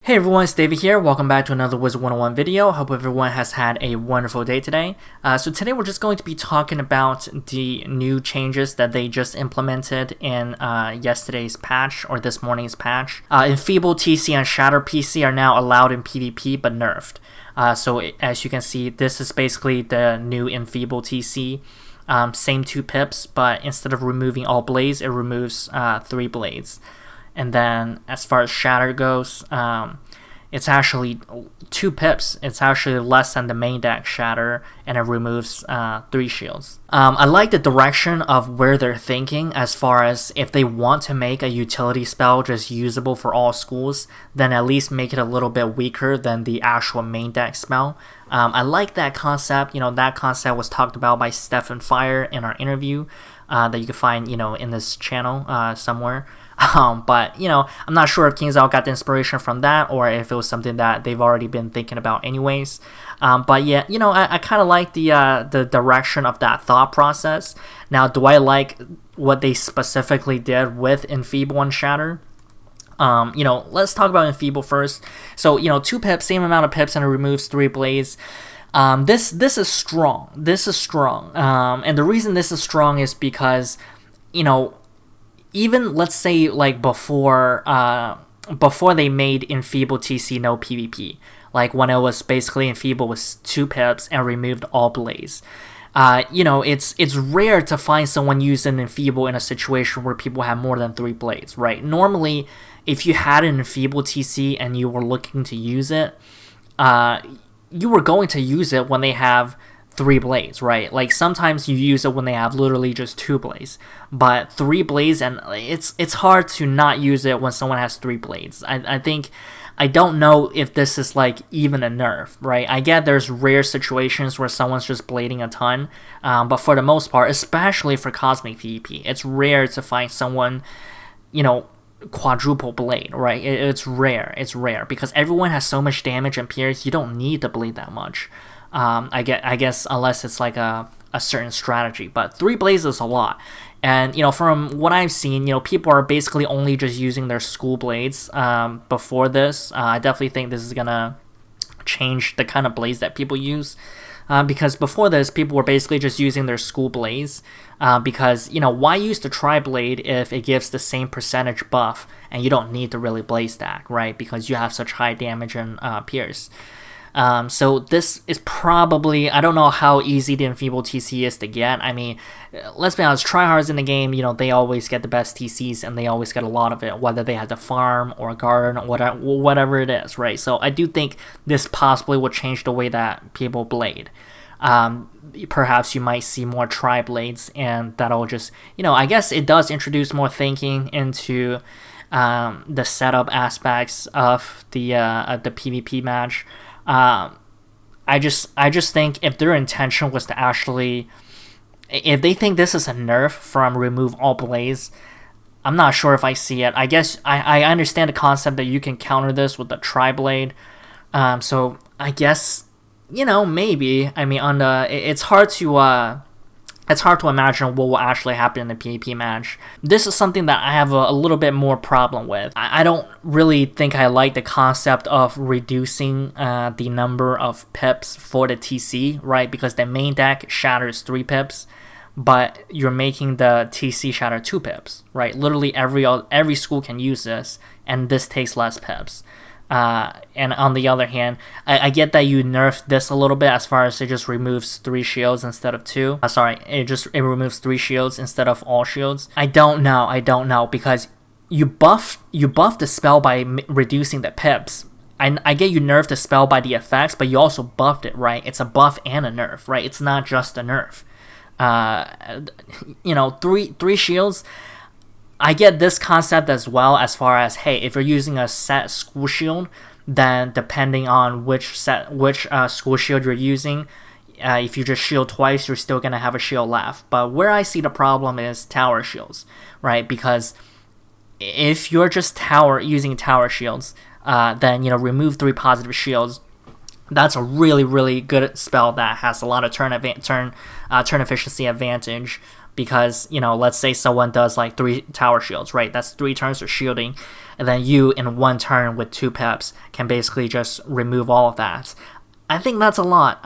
Hey everyone, it's David here. Welcome back to another Wizard101 video. Hope everyone has had a wonderful day today. So today we're just going to be talking about the new changes that they just implemented in yesterday's patch or this morning's patch. Enfeeble TC and Shatter PC are now allowed in PvP but nerfed. So as you can see, this is basically the new Enfeeble TC. Same 2 pips, but instead of removing all blades, it removes 3 blades. And then as far as Shatter goes, it's actually 2 pips. It's actually less than the main deck Shatter, and it removes 3 shields. I like the direction of where they're thinking as far as if they want to make a utility spell just usable for all schools, then at least make it a little bit weaker than the actual main deck spell. I like that concept. That concept was talked about by Stefan Fire in our interview that you can find, in this channel somewhere. But I'm not sure if KingsIsle got the inspiration from that or if it was something that they've already been thinking about anyways. But yeah, I kind of like the direction of that thought process. Now, do I like what they specifically did with Enfeeble and Shatter? Let's talk about Enfeeble first. So 2 pips, same amount of pips, and it removes 3 blades. This is strong. This is strong. And the reason this is strong is because even let's say like before they made Enfeeble TC no PvP, like when it was basically Enfeeble was 2 pips and removed all blades. It's rare to find someone using Enfeeble in a situation where people have more than 3 blades, right? Normally, if you had an Enfeeble TC and you were looking to use it, you were going to use it when they have 3 blades, right? Like sometimes you use it when they have literally just 2 blades, but 3 blades, and it's hard to not use it when someone has 3 blades. I don't know if this is like even a nerf, right? I get there's rare situations where someone's just blading a ton, but for the most part, especially for Cosmic PvP, it's rare to find someone, quadruple blade, right? It's rare because everyone has so much damage and pierce, you don't need to blade that much. I guess unless it's like a certain strategy, but 3 blades is a lot. And from what I've seen, people are basically only just using their school blades before this. I definitely think this is gonna change the kind of blades that people use, because before this people were basically just using their school blades, because why use the tri-blade if it gives the same percentage buff and you don't need to really blade stack, right? Because you have such high damage and pierce. So this is probably, I don't know how easy the Enfeeble TC is to get. I mean, let's be honest, tryhards in the game, they always get the best TCs and they always get a lot of it, whether they have to farm or guard or whatever it is, right? So I do think this possibly will change the way that people blade. Perhaps you might see more tri-blades, and that'll just, I guess it does introduce more thinking into the setup aspects of the PvP match. I just think if their intention was to actually, if they think this is a nerf from remove all blades, I'm not sure if I see it. I guess I understand the concept that you can counter this with the tri-blade. So I guess, maybe. I mean, it's hard to imagine what will actually happen in the PvP match. This is something that I have a little bit more problem with. I don't really think I like the concept of reducing the number of pips for the TC, right? Because the main deck shatters 3 pips, but you're making the TC shatter 2 pips, right? Literally every school can use this, and this takes less pips. And on the other hand, I get that you nerfed this a little bit as far as it just removes 3 shields instead of 2. It removes 3 shields instead of all shields. I don't know because you buff the spell by reducing the pips. I get you nerfed the spell by the effects, but you also buffed it, right? It's a buff and a nerf, right? It's not just a nerf. 3 shields. I get this concept as well, as far as, hey, if you're using a set school shield, then depending on which school shield you're using, if you just shield twice, you're still going to have a shield left. But where I see the problem is tower shields, right? Because if you're just using tower shields, then remove 3 positive shields. That's a really, really good spell that has a lot of turn efficiency advantage. because, let's say someone does like 3 tower shields, right? That's 3 turns of shielding, and then you in 1 turn with 2 pips can basically just remove all of that. I think that's a lot.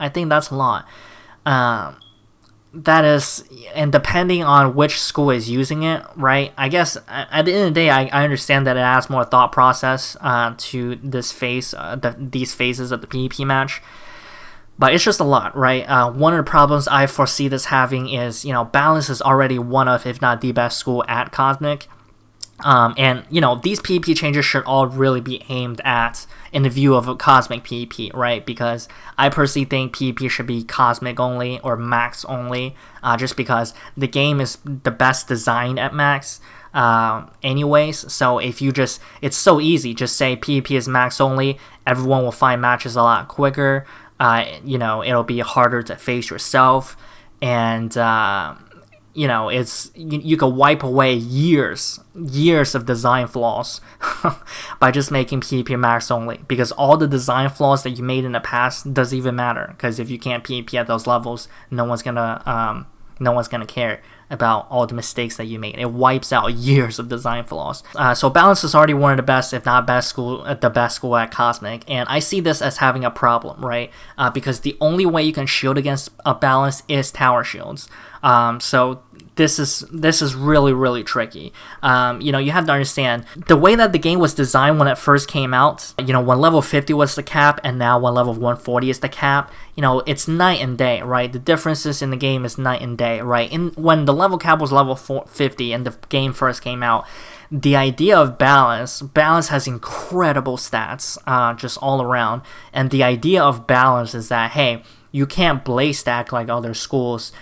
That is, and depending on which school is using it, right? I guess at the end of the day, I understand that it adds more thought process to this phase, these phases of the PvP match. But it's just a lot, right? One of the problems I foresee this having is, Balance is already one of, if not the best school at Cosmic. And, these PvP changes should all really be aimed at in the view of a Cosmic PvP, right? Because I personally think PvP should be Cosmic only or Max only, just because the game is the best designed at Max anyways. So if you it's so easy, just say PvP is Max only, everyone will find matches a lot quicker. It'll be harder to face yourself, and it's you can wipe away years of design flaws by just making PvP Max only, because all the design flaws that you made in the past doesn't even matter, because if you can't PvP at those levels, no one's gonna care about all the mistakes that you made. It wipes out years of design flaws. So Balance is already one of the best, if not best school, the best school at Cosmic, and I see this as having a problem, right? Because the only way you can shield against a Balance is tower shields. So this is really, really tricky. You have to understand the way that the game was designed when it first came out. When level 50 was the cap, and now when level 140 is the cap, it's night and day, right? The differences in the game is night and day, right? When the level cap was level 50 and the game first came out, the idea of balance has incredible stats, just all around. And the idea of balance is that, hey, you can't blaze stack like other schools,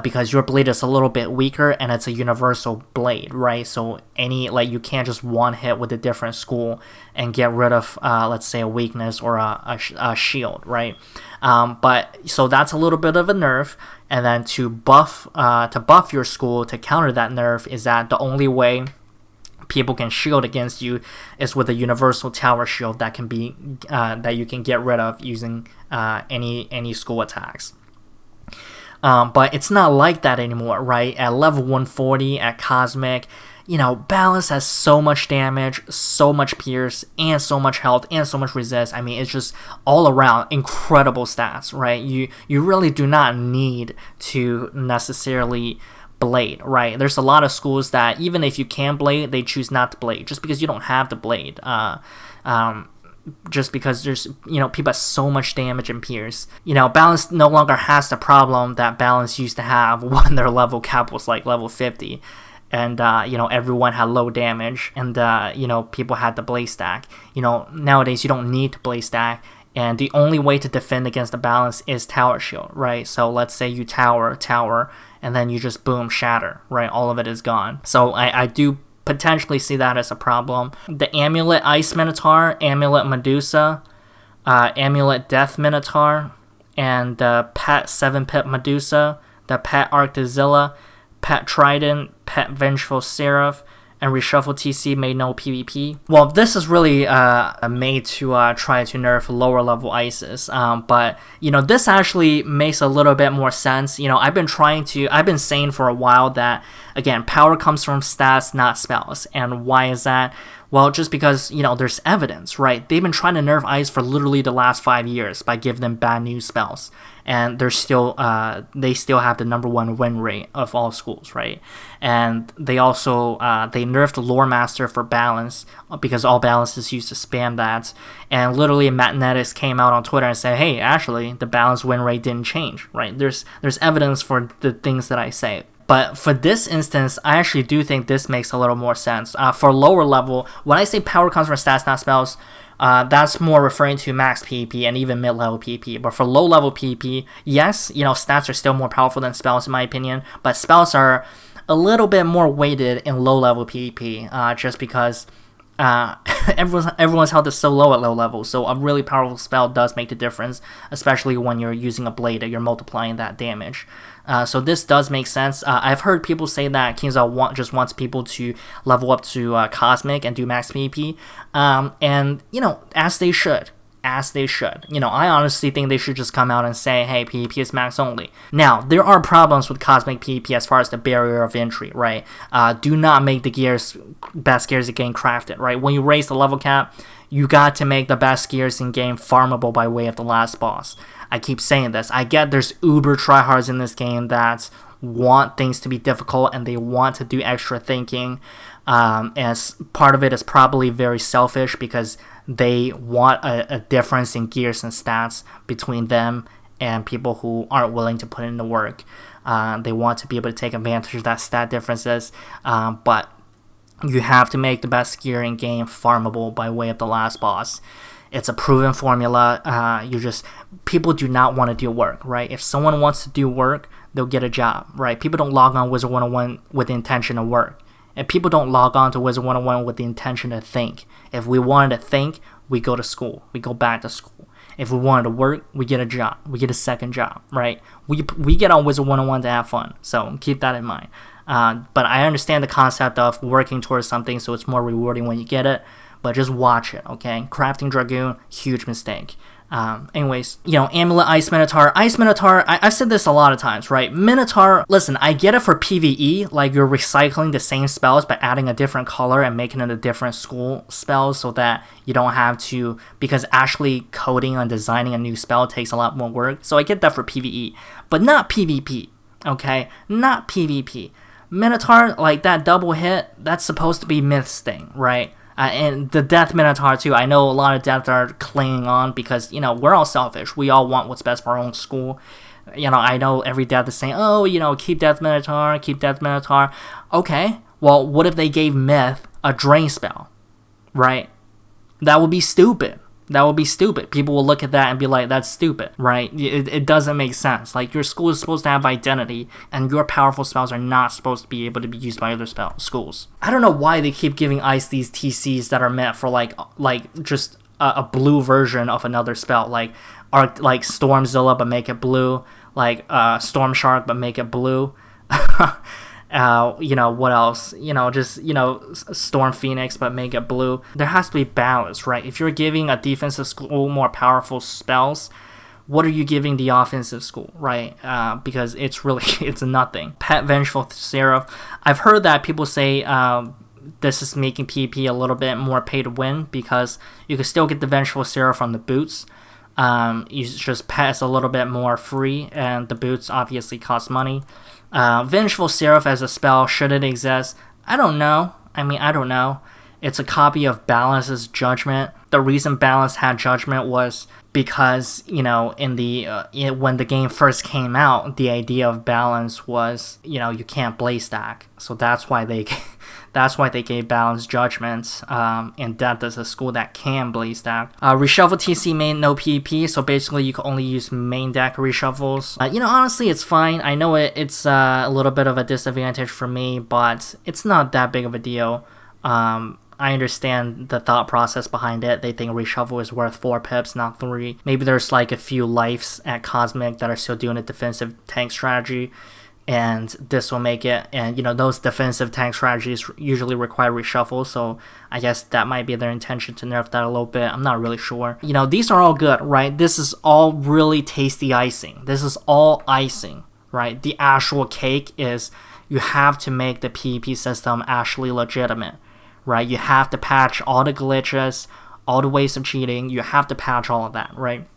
because your blade is a little bit weaker and it's a universal blade, right? So you can't just one hit with a different school and get rid of, let's say, a weakness or a shield, right? But so that's a little bit of a nerf, and then to buff your school to counter that nerf is that the only way people can shield against you is with a universal tower shield that can be that you can get rid of using any school attacks. But it's not like that anymore, right? At level 140 at Cosmic, Balance has so much damage, so much pierce, and so much health, and so much resist. I mean, it's just all around incredible stats, right? You really do not need to necessarily blade, right? There's a lot of schools that even if you can blade, they choose not to blade just because you don't have to blade. Just because there's, people have so much damage and pierce. Balance no longer has the problem that Balance used to have when their level cap was like level 50. And, everyone had low damage, and, people had to blaze stack. Nowadays you don't need to blaze stack, and the only way to defend against the Balance is tower shield, right? So let's say you tower, and then you just boom, shatter, right? All of it is gone. So I do potentially see that as a problem. The Amulet Ice Minotaur, Amulet Medusa, Amulet Death Minotaur, and the Pet 7-Pip Medusa, the Pet Arctozilla, Pet Trident, Pet Vengeful Seraph, and Reshuffle TC made no PvP. Well, this is really made to try to nerf lower level ices, but this actually makes a little bit more sense. I've been saying for a while that, again, power comes from stats, not spells. And why is that? Well, just because, there's evidence, right? They've been trying to nerf ice for literally the last 5 years by giving them bad news spells. And they still have the #1 win rate of all schools, right? And they also, they nerfed Lore Master for balance, because all balance is used to spam that. And literally Magnetics came out on Twitter and said, hey, actually, the balance win rate didn't change, right? There's evidence for the things that I say. But for this instance, I actually do think this makes a little more sense. For lower level, when I say power comes from stats, not spells, that's more referring to max PvP and even mid-level PvP. But for low-level PvP, yes, stats are still more powerful than spells in my opinion, but spells are a little bit more weighted in low-level PvP, just because everyone's health is so low at low level, so a really powerful spell does make the difference, especially when you're using a blade and you're multiplying that damage. So this does make sense. I've heard people say that KingsIsle just wants people to level up to Cosmic and do max PvP, and as they should. as they should. I honestly think they should just come out and say, hey, PvP is max only. Now, there are problems with Cosmic PvP as far as the barrier of entry, right? Do not make the best gears in game crafted, right? When you raise the level cap, you got to make the best gears in game farmable by way of the last boss. I keep saying this. I get there's uber tryhards in this game that want things to be difficult and they want to do extra thinking. As part of it is probably very selfish because they want a difference in gears and stats between them and people who aren't willing to put in the work. They want to be able to take advantage of that stat differences, but you have to make the best gear in game farmable by way of the last boss. It's a proven formula. People do not want to do work, right? If someone wants to do work, they'll get a job, right? People don't log on Wizard101 with the intention of work. And people don't log on to Wizard101 with the intention to think. If we wanted to think, we go to school. We go back to school. If we wanted to work, we get a job. We get a second job, right? We get on Wizard101 to have fun. So keep that in mind. But I understand the concept of working towards something so it's more rewarding when you get it. But just watch it, okay? Crafting Dragoon, huge mistake. Anyways, Amulet, Ice Minotaur. I've said this a lot of times, right? Minotaur, listen, I get it for PvE, like you're recycling the same spells but adding a different color and making it a different school spell so that you don't have to, because actually coding and designing a new spell takes a lot more work. So I get that for PvE, but not PvP, okay? Not PvP. Minotaur, like that double hit, that's supposed to be Myth's thing, right? And the Death Minotaur too. I know a lot of Death are clinging on because, we're all selfish. We all want what's best for our own school. I know every Death is saying, oh, keep Death Minotaur, keep Death Minotaur. Okay, well, what if they gave Myth a drain spell, right? That would be stupid. That would be stupid. People will look at that and be like, that's stupid, right? It doesn't make sense. Like, your school is supposed to have identity, and your powerful spells are not supposed to be able to be used by other schools. I don't know why they keep giving Ice these TCs that are meant for, like just a blue version of another spell. Like Stormzilla, but make it blue. Like, Storm Shark, but make it blue. What else? Storm Phoenix, but make it blue. There has to be balance, right? If you're giving a defensive school more powerful spells, what are you giving the offensive school, right? Because it's nothing. Pet Vengeful Seraph. I've heard that people say this is making PvP a little bit more pay to win because you can still get the Vengeful Seraph from the boots. You just pet a little bit more free, and the boots obviously cost money. Vengeful Seraph as a spell, should it exist? I don't know. I don't know. It's a copy of Balance's Judgment. The reason Balance had Judgment was because, in when the game first came out, the idea of Balance was, you can't blaze stack. So that's why they gave Balance Judgment, and Death is a school that can blaze stack. Reshuffle TC main, no PvP, so basically you can only use main deck reshuffles. Honestly, it's fine. I know it's a little bit of a disadvantage for me, but it's not that big of a deal. I understand the thought process behind it. They think reshuffle is worth 4 pips, not 3. Maybe there's like a few lives at Cosmic that are still doing a defensive tank strategy, and this will make it. And those defensive tank strategies usually require reshuffle, so I guess that might be their intention to nerf that a little bit. I'm not really sure. These are all good, right? This is all really tasty icing. This is all icing, right? The actual cake is you have to make the PvP system actually legitimate, right? You have to patch all the glitches, all the ways of cheating. You have to patch all of that, right?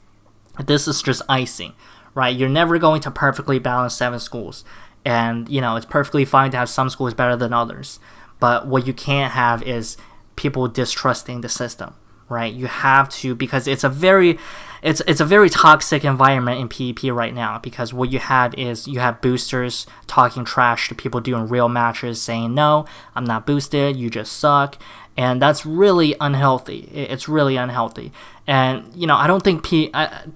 This is just icing, right? You're never going to perfectly balance 7 schools. And, it's perfectly fine to have some schools better than others. But what you can't have is people distrusting the system, right? You have to, because it's a very toxic environment in PvP right now, because what you have is you have boosters talking trash to people doing real matches, saying, no, I'm not boosted, you just suck. And that's really unhealthy. It's really unhealthy. And, I don't think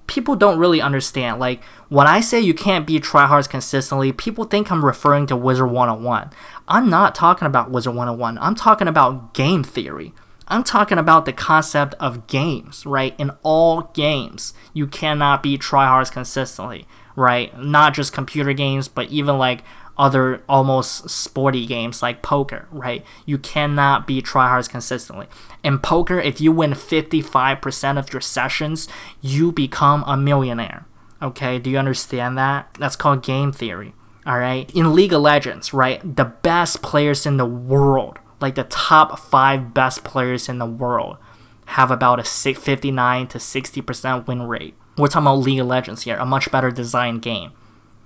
people don't really understand. Like, when I say you can't beat tryhards consistently, people think I'm referring to Wizard101. I'm not talking about Wizard101. I'm talking about game theory. I'm talking about the concept of games, right? In all games, you cannot beat tryhards consistently, right? Not just computer games, but even like other almost sporty games like poker, right? You cannot be tryhards consistently. In poker, if you win 55% of your sessions, you become a millionaire. Okay, do you understand that? That's called game theory. All right. In League of Legends, right, the best players in the world, like the top 5 best players in the world, have about a 59 to 60% win rate. We're talking about League of Legends here, a much better designed game,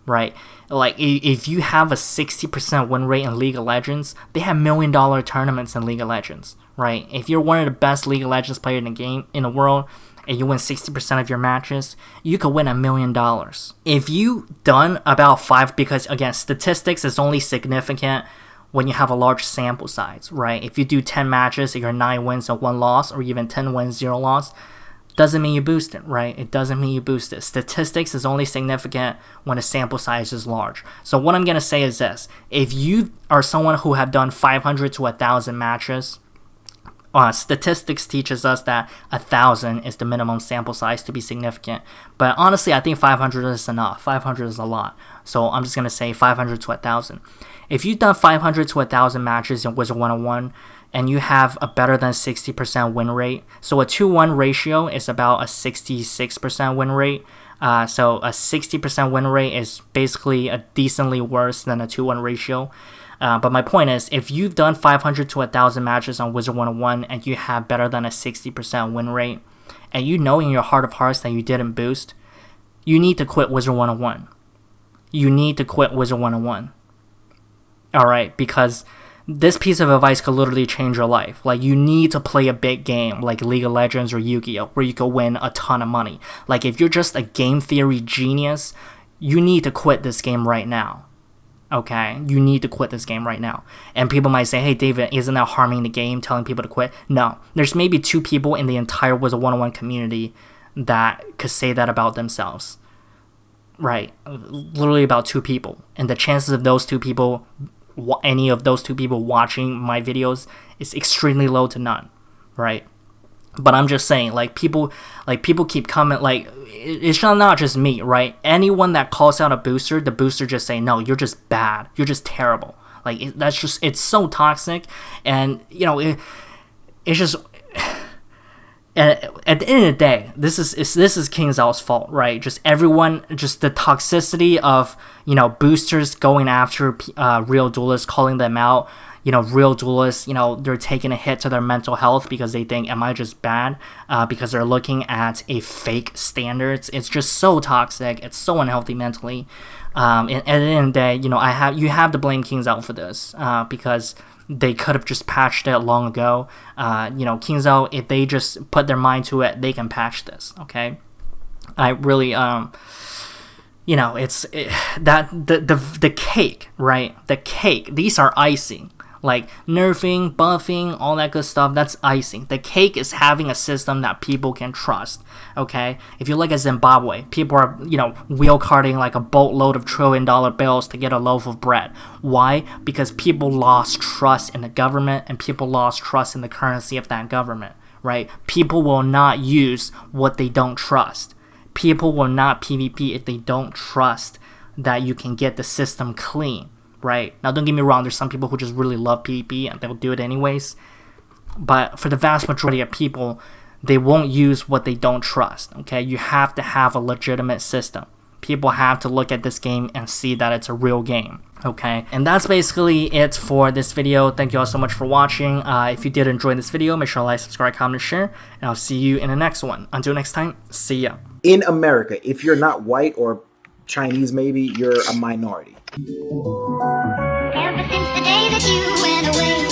right? Like if you have a 60% win rate in League of Legends, they have $1 million tournaments in League of Legends, right? If you're one of the best League of Legends players in the game in the world, and you win 60% of your matches, you could win $1 million. If you done about 5, because again, statistics is only significant when you have a large sample size, right? If you do 10 matches and you're 9 wins and 1 loss, or even 10 wins, 0 loss, doesn't mean you boost it, right? It doesn't mean you boost it. Statistics is only significant when the sample size is large. So what I'm going to say is this. If you are someone who have done 500 to 1,000 matches, statistics teaches us that 1,000 is the minimum sample size to be significant. But honestly, I think 500 is enough. 500 is a lot. So I'm just going to say 500 to 1,000. If you've done 500 to 1,000 matches in Wizard101 and you have a better than 60% win rate, so a 2-1 ratio is about a 66% win rate. So a 60% win rate is basically a decently worse than a 2-1 ratio. But my point is, if you've done 500 to 1,000 matches on Wizard101 and you have better than a 60% win rate, and you know in your heart of hearts that you didn't boost, you need to quit Wizard101. You need to quit Wizard101. Alright, because this piece of advice could literally change your life. Like, you need to play a big game like League of Legends or Yu-Gi-Oh! Where you can win a ton of money. Like, if you're just a game theory genius, you need to quit this game right now. Okay, you need to quit this game right now. And people might say, hey David, isn't that harming the game, telling people to quit? No, there's maybe 2 people in the entire Wizard101 community that could say that about themselves. Right, literally about 2 people. And the chances of those 2 people, any of those 2 people watching my videos is extremely low to none, right? But I'm just saying, like people keep coming, like it's not just me, right? Anyone that calls out a booster, the booster just say, no, you're just bad, you're just terrible. Like it's so toxic, and you know it's just. And at the end of the day, this is KingsOut's fault, right? Just everyone, just the toxicity of boosters going after real duelists, calling them out. Real duelists, they're taking a hit to their mental health because they think, am I just bad? Because they're looking at a fake standards. It's just so toxic. It's so unhealthy mentally. And at the end of the day, you have to blame KingsOut for this because they could have just patched it long ago. KingsOut, if they just put their mind to it, they can patch this. Okay, I really it's the cake, right? The cake. These are icing. Like nerfing, buffing, all that good stuff, that's icing. The cake is having a system that people can trust, okay? If you look at Zimbabwe, people are, wheel carting like a boatload of $1 trillion bills to get a loaf of bread. Why? Because people lost trust in the government and people lost trust in the currency of that government, right? People will not use what they don't trust. People will not PvP if they don't trust that you can get the system clean. Right? Now, don't get me wrong, there's some people who just really love PvP and they'll do it anyways. But for the vast majority of people, they won't use what they don't trust, okay? You have to have a legitimate system. People have to look at this game and see that it's a real game, okay? And that's basically it for this video. Thank you all so much for watching. If you did enjoy this video, make sure to like, subscribe, comment, and share. And I'll see you in the next one. Until next time, see ya. In America, if you're not white or Chinese maybe, you're a minority. Ever since the day that you went away.